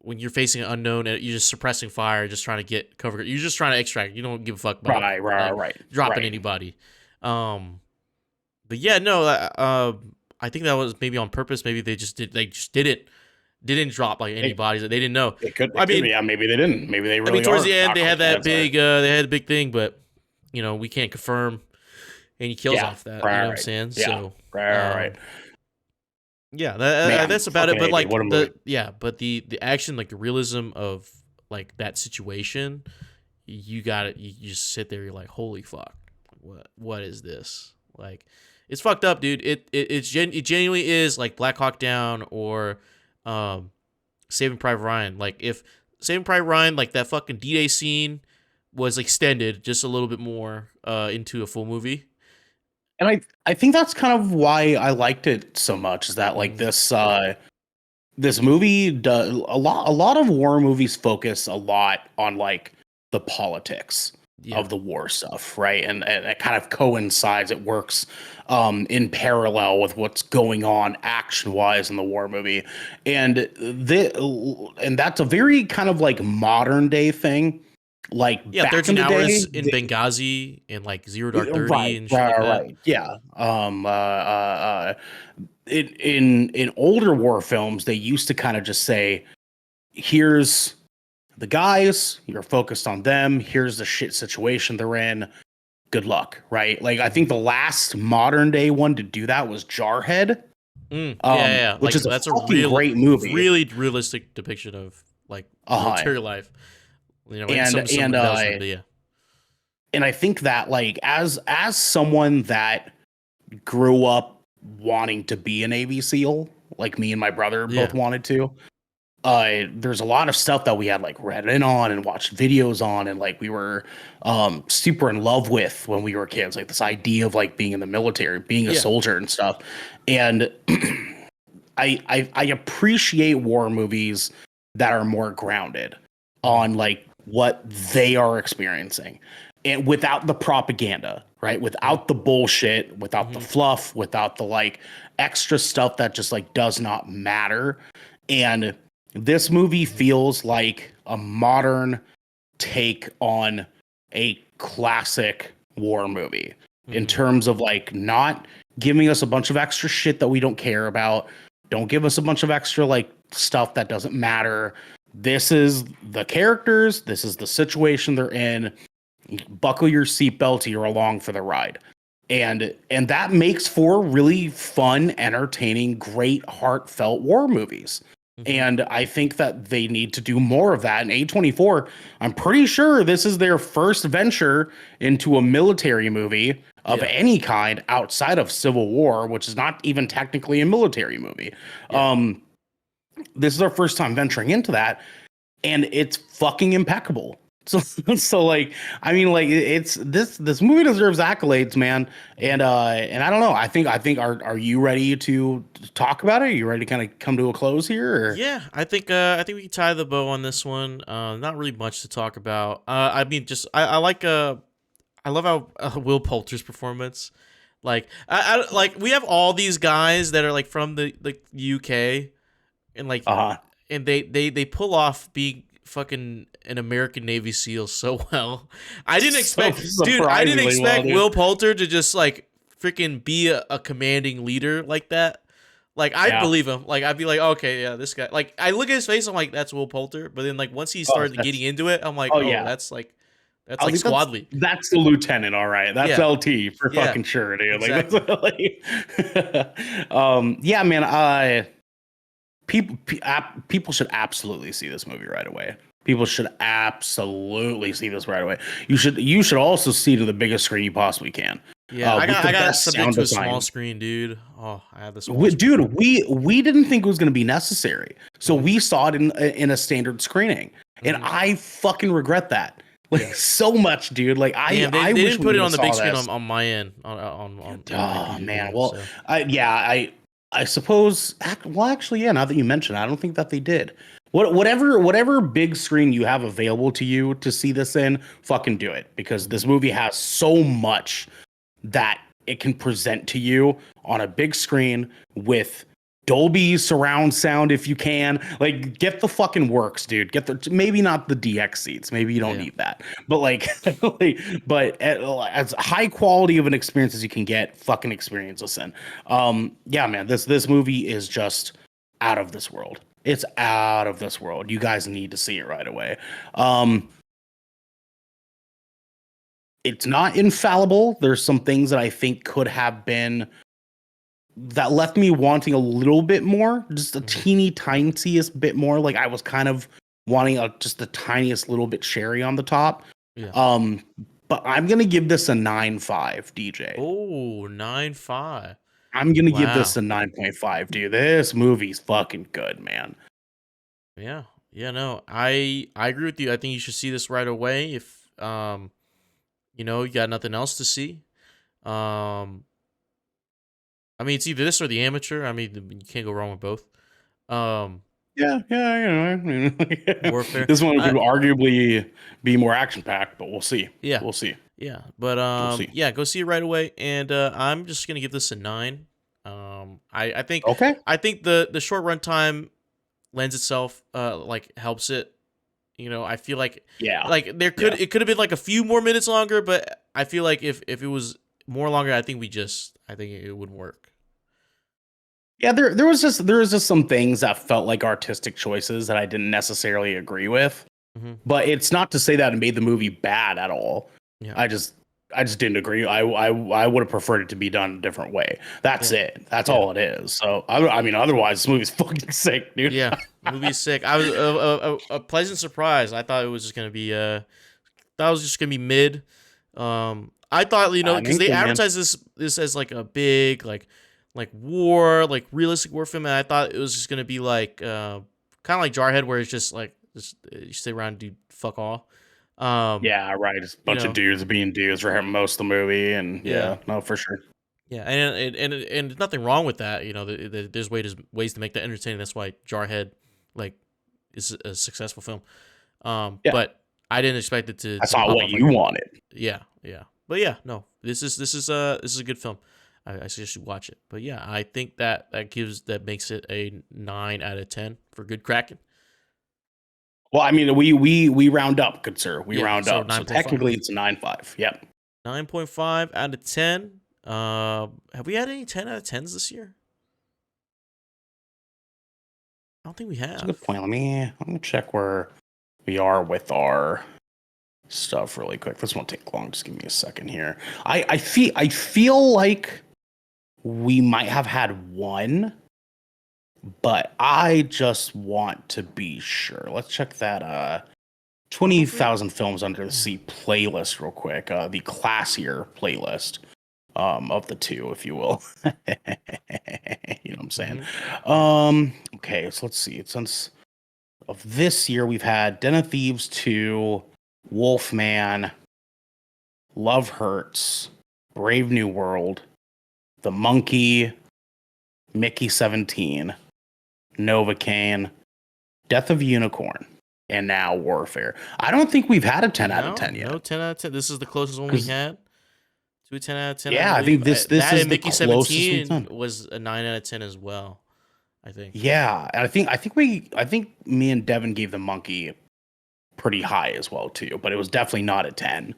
when you're facing an unknown and you're just suppressing fire, just trying to get cover. You're just trying to extract. You don't give a fuck about like dropping anybody. But yeah, no, I think that was maybe on purpose. Maybe they just didn't drop like any bodies that they didn't know. It could. I mean, Yeah, maybe they didn't. Maybe they really. towards are the end not they had that confident. big thing, but you know we can't confirm any kills off that. You know what I'm saying? Yeah, So right. yeah, Man, that's about it. But like what a movie. the action, like the realism of like that situation, you got it. You just sit there, you're like, holy fuck, what is this? Like, it's fucked up, dude. It genuinely is like Black Hawk Down or Saving Private Ryan. Like if Saving Private Ryan, like that fucking D-Day scene was extended just a little bit more into a full movie. And I think that's kind of why I liked it so much, is that like this movie does a lot of war movies focus a lot on like the politics of the war stuff, right? And it kind of coincides, it works in parallel with what's going on action wise in the war movie. And that's a very kind of like modern day thing. Like back 13 in the hours day, in Benghazi and like 0 Dark 30 and shit like that. Yeah. In older war films, they used to kind of just say, here's the guys, you're focused on them, here's the shit situation they're in, good luck, right? Like I think the last modern day one to do that was Jarhead. Which like, is that's a fucking great movie. Really realistic depiction of like military life. You know, and I think that like as someone that grew up wanting to be a Navy SEAL, like me and my brother both wanted to, there's a lot of stuff that we had like read in on and watched videos on, and like we were super in love with when we were kids, like this idea of like being in the military, being a soldier and stuff. And I appreciate war movies that are more grounded on like what they are experiencing, and without the propaganda, right? Without the bullshit, without the fluff, without the like extra stuff that just like does not matter. And this movie feels like a modern take on a classic war movie in terms of like not giving us a bunch of extra shit that we don't care about. Don't give us a bunch of extra like stuff that doesn't matter. This is the characters. This is the situation they're in. Buckle your seatbelt. You're along for the ride. And that makes for really fun, entertaining, great, heartfelt war movies. And I think that they need to do more of that. And A24, I'm pretty sure this is their first venture into a military movie of any kind outside of Civil War, which is not even technically a military movie. This is our first time venturing into that, and it's fucking impeccable. So like, I mean, like it's this movie deserves accolades, man. And I don't know. I think are you ready to talk about it? Are you ready to kind of come to a close here? Or? Yeah, I think we can tie the bow on this one. Not really much to talk about. I mean, just I like I love how Will Poulter's performance. Like I like we have all these guys that are like from the UK, and like and they pull off being fucking an American Navy SEAL so well. I didn't expect, dude. I didn't expect Will Poulter to just like freaking be a commanding leader like that. Like I'd believe him. Like I'd be like, okay, yeah, this guy. Like I look at his face, I'm like, that's Will Poulter. But then like once he started getting into it, I'm like, that's like squad lead. That's the lieutenant, all right. That's LT for fucking sure, dude. Exactly. Like, yeah, man. People should absolutely see this movie right away. People should absolutely see this right away. You should also see it to the biggest screen you possibly can. Yeah, I got something to a small screen, dude. Oh, I had this. Dude, we didn't think it was going to be necessary, so we saw it in a standard screening, and I fucking regret that. Like so much, dude. Like they didn't put it on the big screen on my end. On man. TV, well, so. I suppose. Well, actually, yeah. Now that you mention it, I don't think that they did. Whatever big screen you have available to you to see this in, fucking do it because this movie has so much that it can present to you on a big screen with Dolby surround sound if you can. Like, get the fucking works, dude. Get the maybe not the DX seats. Maybe you don't Yeah. need that. But like, but as high quality of an experience as you can get, fucking experience this in. Yeah, man. This movie is just out of this world. It's out of this world. You guys need to see it right away. It's not infallible. There's some things that I think could have been that left me wanting a little bit more, just a teeny tiniest bit more. Like I was kind of wanting just the tiniest little bit cherry on the top. Yeah. But I'm gonna give this a 9.5, DJ. Oh, 9.5. I'm gonna give Wow. this a 9.5, dude. This movie's fucking good, man. Yeah. Yeah, no. I agree with you. I think you should see this right away if you know, you got nothing else to see. I mean, it's either this or The Amateur. I mean, you can't go wrong with both. Yeah, you know, I mean, Warfare. this one could arguably be more action packed, but we'll see. Yeah. We'll see. Yeah, but We'll see. yeah, go see it right away, and I'm just gonna give this a 9. I think Okay. the short runtime lends itself, like helps it. You know, I feel like Yeah. like there it could have been like a few more minutes longer, but I feel like if it was more longer, I think it would work. Yeah, there was just some things that felt like artistic choices that I didn't necessarily agree with. Mm-hmm. But it's not to say that it made the movie bad at all. Yeah. I just didn't agree. I would have preferred it to be done a different way. That's it. That's all it is. So I mean, otherwise, this movie's fucking sick, dude. Yeah, movie's sick. I was a pleasant surprise. I thought it was just gonna be mid. I thought, you know, because they advertised this as like a big like war, like realistic war film, and I thought it was just gonna be like kind of like Jarhead, where it's just like you sit around and do fuck all. Yeah, right. It's a bunch of dudes being dudes for most of the movie, and no, for sure. Yeah, and there's nothing wrong with that. You know, there's ways to make that entertaining. That's why Jarhead like is a successful film. But I didn't expect it to. That's not what you wanted. Yeah, but yeah, no, this is a good film. I suggest you watch it. But yeah, I think that makes it a 9 out of 10 for good Kraken. Well, I mean, we round up, good sir. We round up. 9. So technically, it's a 9.5. Yep. 9.5 out of 10. Have we had any 10 out of 10s this year? I don't think we have. That's a good point. Let me check where we are with our stuff really quick. This won't take long. Just give me a second here. I feel like we might have had one, but I just want to be sure. Let's check that 20,000 Films Under the Sea playlist real quick. The classier playlist of the two, if you will. You know what I'm saying? Okay, so let's see. Since of this year, we've had Den of Thieves 2, Wolfman, Love Hurts, Brave New World, The Monkey, Mickey 17, Novocaine, Death of a Unicorn, and now Warfare. I don't think we've had a 10 out of 10 yet. No 10 out of 10. This is the closest one we had. To a 10 out of 10. Yeah, I think this is the Mickey closest 17 was a 9 out of 10 as well, I think. Yeah, I think me and Devin gave The Monkey pretty high as well too, but it was definitely not a 10.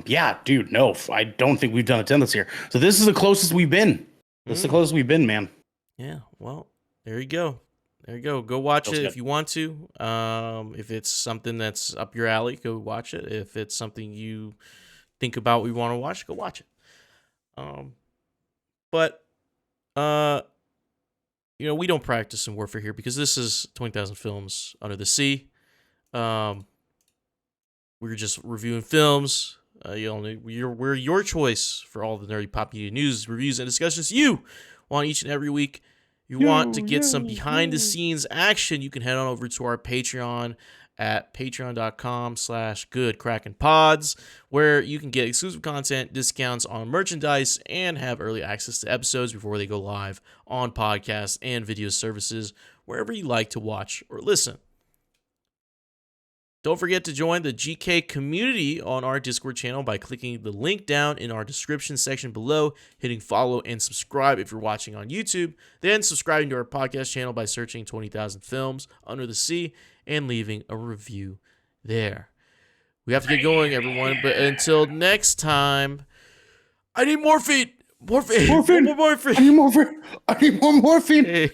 Yeah, dude, no, I don't think we've done a 10 this year. So this is the closest we've been. This is the closest we've been, man. Yeah, well, there you go. There you go. Go watch it if you want to. If it's something that's up your alley, go watch it. If it's something you think about we want to watch, go watch it. But you know, we don't practice in Warfare here because this is 20,000 Films Under the Sea. We're just reviewing films. We're your choice for all the nerdy pop media news, reviews, and discussions you want each and every week. You want to get some behind the scenes action, you can head on over to our Patreon at patreon.com/goodkrakenpods, where you can get exclusive content, discounts on merchandise, and have early access to episodes before they go live on podcasts and video services, wherever you like to watch or listen. Don't forget to join the GK community on our Discord channel by clicking the link down in our description section below, hitting follow and subscribe if you're watching on YouTube, then subscribing to our podcast channel by searching 20,000 Films Under the Sea and leaving a review there. We have to get going, everyone, but until next time, I need morphine! Morphine! Morphine! More morphine! I need morphine! I need more morphine!